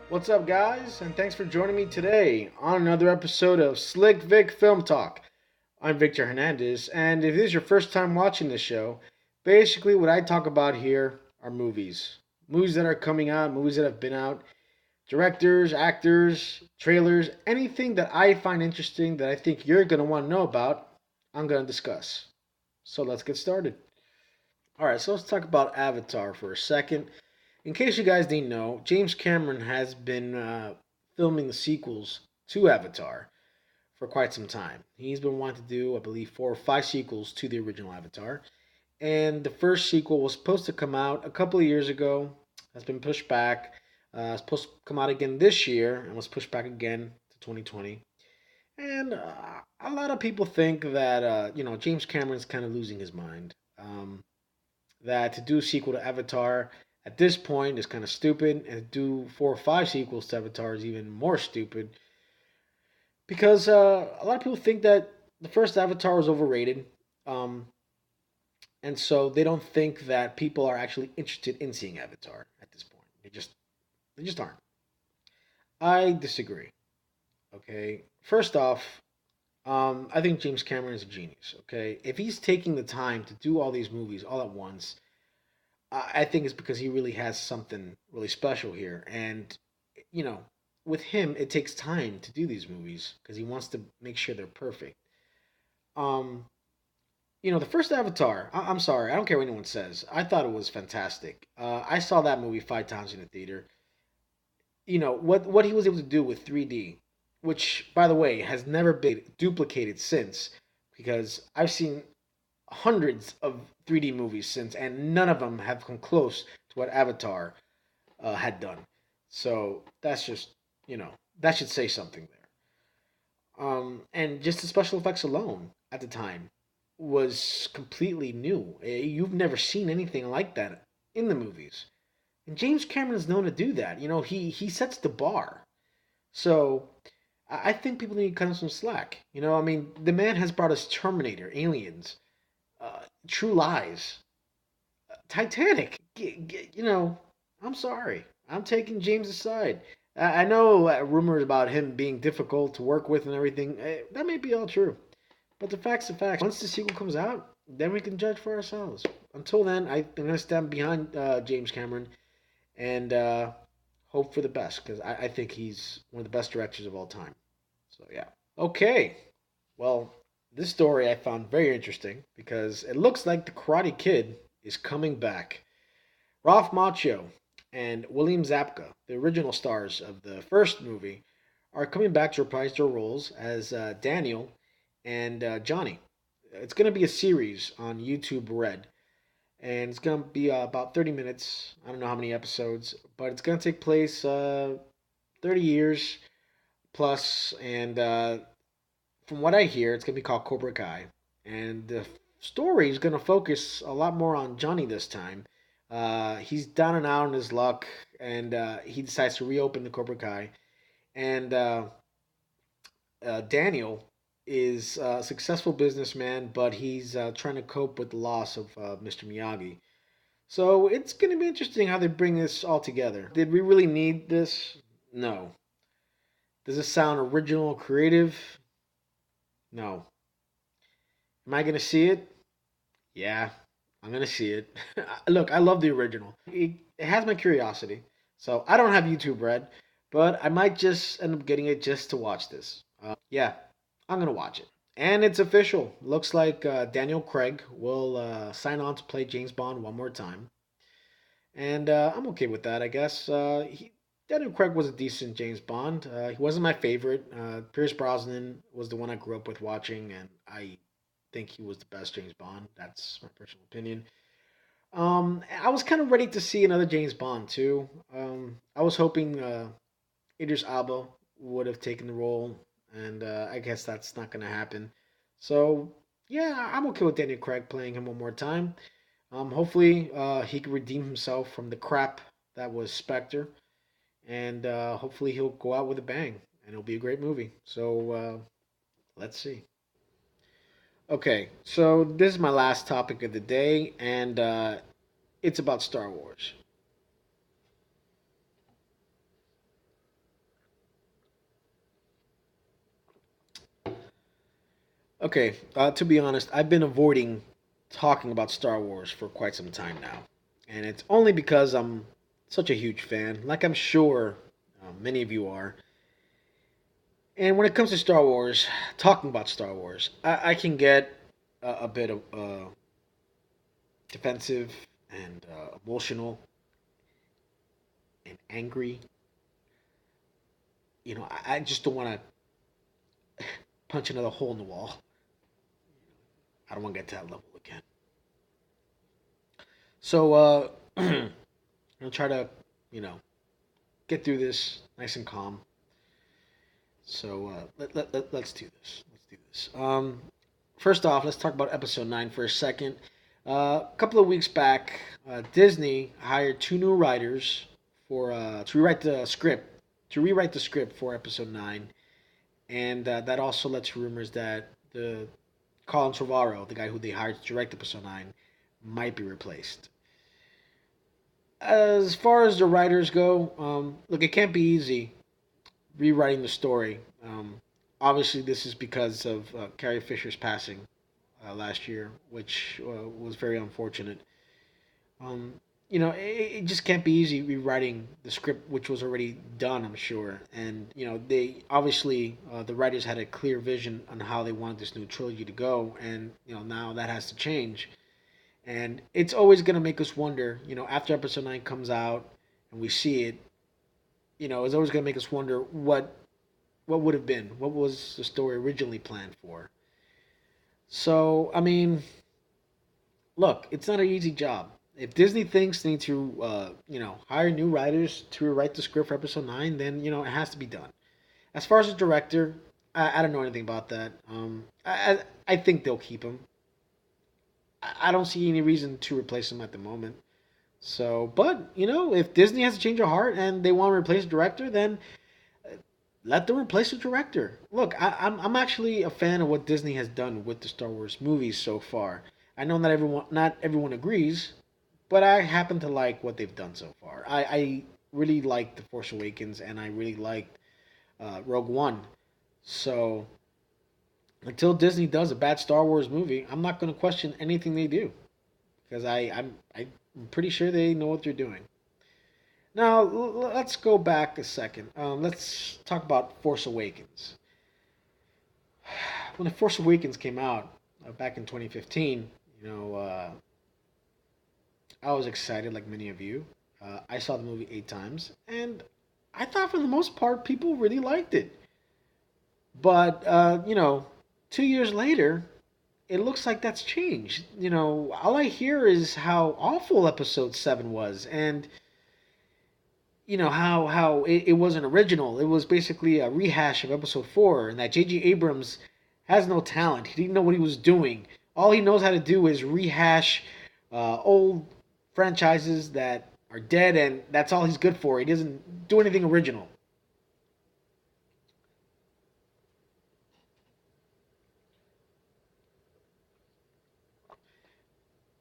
What's up, guys? And thanks for joining me today on another episode of Slic Vic Film Talk. I'm Victor Hernandez, and if this is your first time watching this show, basically what I talk about here are movies. Movies that are coming out, movies that have been out, directors, actors, trailers, anything that I find interesting that I think you're going to want to know about, I'm going to discuss. So let's get started. Alright, so let's talk about Avatar for a second. In case you guys didn't know, James Cameron has been filming the sequels to Avatar for quite some time. He's been wanting to do, I believe, 4 or 5 sequels to the original Avatar. And the first sequel was supposed to come out a couple of years ago, has been pushed back. It's supposed to come out again this year and was pushed back again to 2020. And a lot of people think that, James Cameron's kind of losing his mind. That to do a sequel to Avatar at this point is kind of stupid, and to do 4 or 5 sequels to Avatar is even more stupid because a lot of people think that the first Avatar was overrated, um, and so they don't think that people are actually interested in seeing Avatar at this point. They just aren't. I disagree. Okay, first off, I think James Cameron is a genius. Okay, if he's taking the time to do all these movies all at once, I think it's because he really has something really special here. And, you know, with him, it takes time to do these movies because he wants to make sure they're perfect. Um, the first Avatar, I'm sorry, I don't care what anyone says. I thought it was fantastic. I saw that movie 5 times in the theater. What he was able to do with 3D, which, by the way, has never been duplicated since because I've seen hundreds of 3D movies since, and none of them have come close to what Avatar had done. So that's just, that should say something there. And just the special effects alone at the time was completely new. You've never seen anything like that in the movies. And James Cameron is known to do that. He sets the bar. So I think people need to cut him some slack. I mean, the man has brought us Terminator, Aliens, True Lies, Titanic. I'm sorry. I'm taking James' side. I know rumors about him being difficult to work with and everything. That may be all true. But the facts are facts. Once the sequel comes out, then we can judge for ourselves. Until then, I'm going to stand behind James Cameron and hope for the best because I think he's one of the best directors of all time. So, yeah. Okay. Well, this story I found very interesting because it looks like the Karate Kid is coming back. Ralph Macchio and William Zabka, the original stars of the first movie, are coming back to reprise their roles as Daniel and Johnny. It's going to be a series on YouTube Red, and it's going to be about 30 minutes. I don't know how many episodes, but it's going to take place 30 years plus, and from what I hear, it's going to be called Cobra Kai. And the story is going to focus a lot more on Johnny this time. He's down and out on his luck, and he decides to reopen the Cobra Kai. And Daniel is a successful businessman, but he's trying to cope with the loss of Mr. Miyagi. So it's going to be interesting how they bring this all together. Did we really need this? No. Does it sound original, creative? No. Am I going to see it? Yeah, I'm going to see it. Look, I love the original. It has my curiosity. So I don't have YouTube Red, but I might just end up getting it just to watch this. Yeah, I'm going to watch it. And it's official. Looks like Daniel Craig will sign on to play James Bond one more time. And I'm okay with that, I guess. Daniel Craig was a decent James Bond. He wasn't my favorite. Pierce Brosnan was the one I grew up with watching, and I think he was the best James Bond. That's my personal opinion. I was kind of ready to see another James Bond too. I was hoping Idris Elba would have taken the role, and I guess that's not going to happen. So yeah, I'm okay with Daniel Craig playing him one more time. Hopefully, he can redeem himself from the crap that was Spectre, and hopefully he'll go out with a bang, and it'll be a great movie. So let's see. Okay, so this is my last topic of the day, and it's about Star Wars. Okay, to be honest, I've been avoiding talking about Star Wars for quite some time now. And it's only because I'm such a huge fan, like I'm sure many of you are. And when it comes to Star Wars, talking about Star Wars, I can get a bit of defensive and emotional and angry. I just don't want to punch another hole in the wall. I don't want to get to that level again. So I'll try to, you know, get through this nice and calm. So let's do this. Let's do this. First off, let's talk about episode 9 for a second. A couple of weeks back, Disney hired two new writers for to rewrite the script. To rewrite the script for episode 9, and that also led to rumors that the Colin Trevorrow, the guy who they hired to direct episode 9, might be replaced. As far as the writers go, look, it can't be easy rewriting the story. Obviously, this is because of Carrie Fisher's passing last year, which was very unfortunate. Um, it just can't be easy rewriting the script, which was already done, I'm sure. And they obviously the writers had a clear vision on how they wanted this new trilogy to go, and now that has to change. And it's always gonna make us wonder. After Episode 9 comes out and we see it, it's always gonna make us wonder what would have been, what was the story originally planned for. So I mean, look, it's not an easy job. If Disney thinks they need to, hire new writers to rewrite the script for Episode 9, then it has to be done. As far as the director, I don't know anything about that. I think they'll keep him. I don't see any reason to replace him at the moment. So, but if Disney has to change their heart and they want to replace the director, then let them replace the director. Look, I'm actually a fan of what Disney has done with the Star Wars movies so far. I know not everyone agrees, but I happen to like what they've done so far. I really like The Force Awakens and I really liked Rogue One. So until Disney does a bad Star Wars movie, I'm not going to question anything they do because I'm pretty sure they know what they're doing. Now let's go back a second. Let's talk about Force Awakens. When The Force Awakens came out back in 2015, I was excited like many of you. I saw the movie 8 times, and I thought for the most part people really liked it. But 2 years later, it looks like that's changed. All I hear is how awful Episode 7 was, and how it wasn't original. It was basically a rehash of Episode 4, and that J.J. Abrams has no talent. He didn't know what he was doing. All he knows how to do is rehash old franchises that are dead, and that's all he's good for. He doesn't do anything original.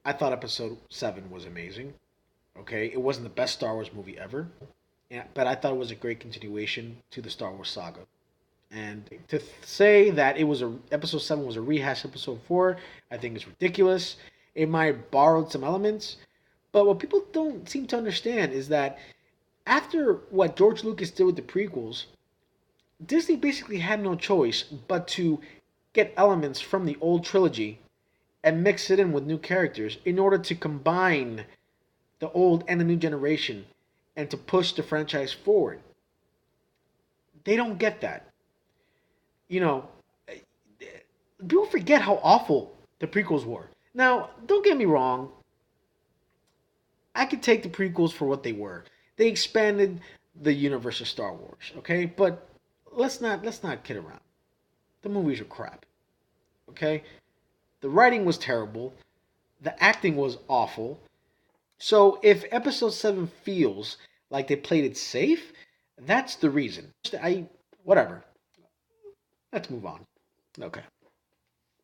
I thought Episode 7 was amazing. Okay, it wasn't the best Star Wars movie ever, yeah, but I thought it was a great continuation to the Star Wars saga. And to say that Episode 7 was a rehash of Episode 4, I think is ridiculous. It might have borrowed some elements, but what people don't seem to understand is that after what George Lucas did with the prequels, Disney basically had no choice but to get elements from the old trilogy and mix it in with new characters in order to combine the old and the new generation and to push the franchise forward. They don't get that. You know, People forget how awful the prequels were. Now, don't get me wrong. I could take the prequels for what they were. They expanded the universe of Star Wars, okay? But let's not kid around. The movies are crap, okay? The writing was terrible. The acting was awful. So if Episode 7 feels like they played it safe, that's the reason. Whatever. Let's move on. Okay.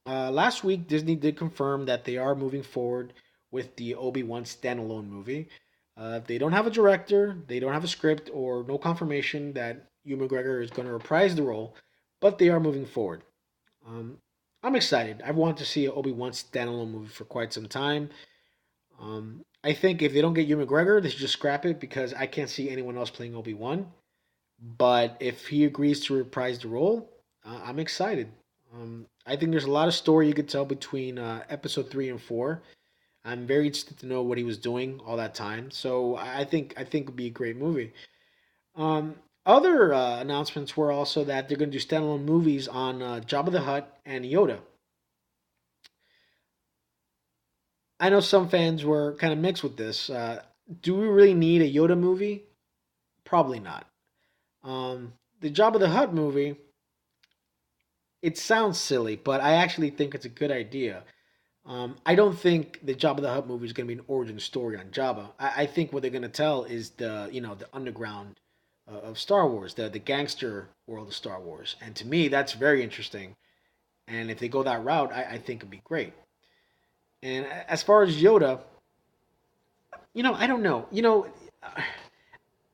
Last week, Disney did confirm that they are moving forward with the Obi-Wan standalone movie. They don't have a director, they don't have a script, or no confirmation that Hugh McGregor is going to reprise the role, but they are moving forward. Um, I'm excited. I've wanted to see an Obi-Wan standalone movie for quite some time. I think if they don't get Ewan McGregor, they should just scrap it because I can't see anyone else playing Obi-Wan. But if he agrees to reprise the role, I'm excited. I think there's a lot of story you could tell between episode 3 and 4. I'm very interested to know what he was doing all that time. So I think it'd be a great movie. Other announcements were also that they're going to do standalone movies on Jabba the Hutt and Yoda. I know some fans were kind of mixed with this. Do we really need a Yoda movie? Probably not. The Jabba the Hutt movie, it sounds silly, but I actually think it's a good idea. I don't think the Jabba the Hutt movie is going to be an origin story on Jabba. I think what they're going to tell is the underground of Star Wars, the gangster world of Star Wars, and to me that's very interesting. And if they go that route, I think it'd be great. And as far as Yoda, I don't know.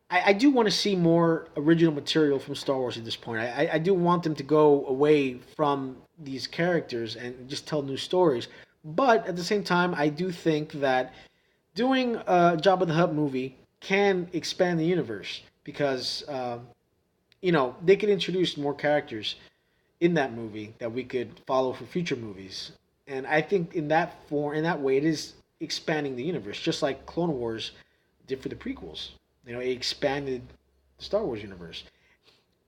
I do want to see more original material from Star Wars at this point. I do want them to go away from these characters and just tell new stories. But at the same time, I do think that doing a Jabba the Hutt movie can expand the universe because they could introduce more characters in that movie that we could follow for future movies. And I think in that way, it is expanding the universe, just like Clone Wars did for the prequels. It expanded the Star Wars universe.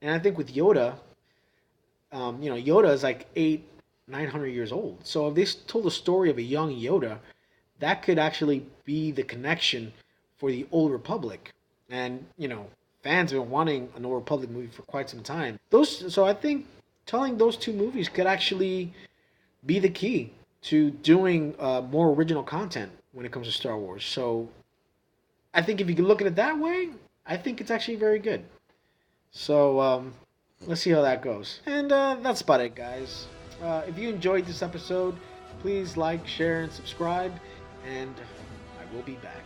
And I think with Yoda, Yoda is like 900 years old. So if they told a story of a young Yoda, that could actually be the connection for the Old Republic. And fans have been wanting an Old Republic movie for quite some time. So I think telling those two movies could actually be the key to doing more original content when it comes to Star Wars. So I think if you can look at it that way, I think it's actually very good. So let's see how that goes. And that's about it, guys. If you enjoyed this episode, please like, share, and subscribe. And I will be back.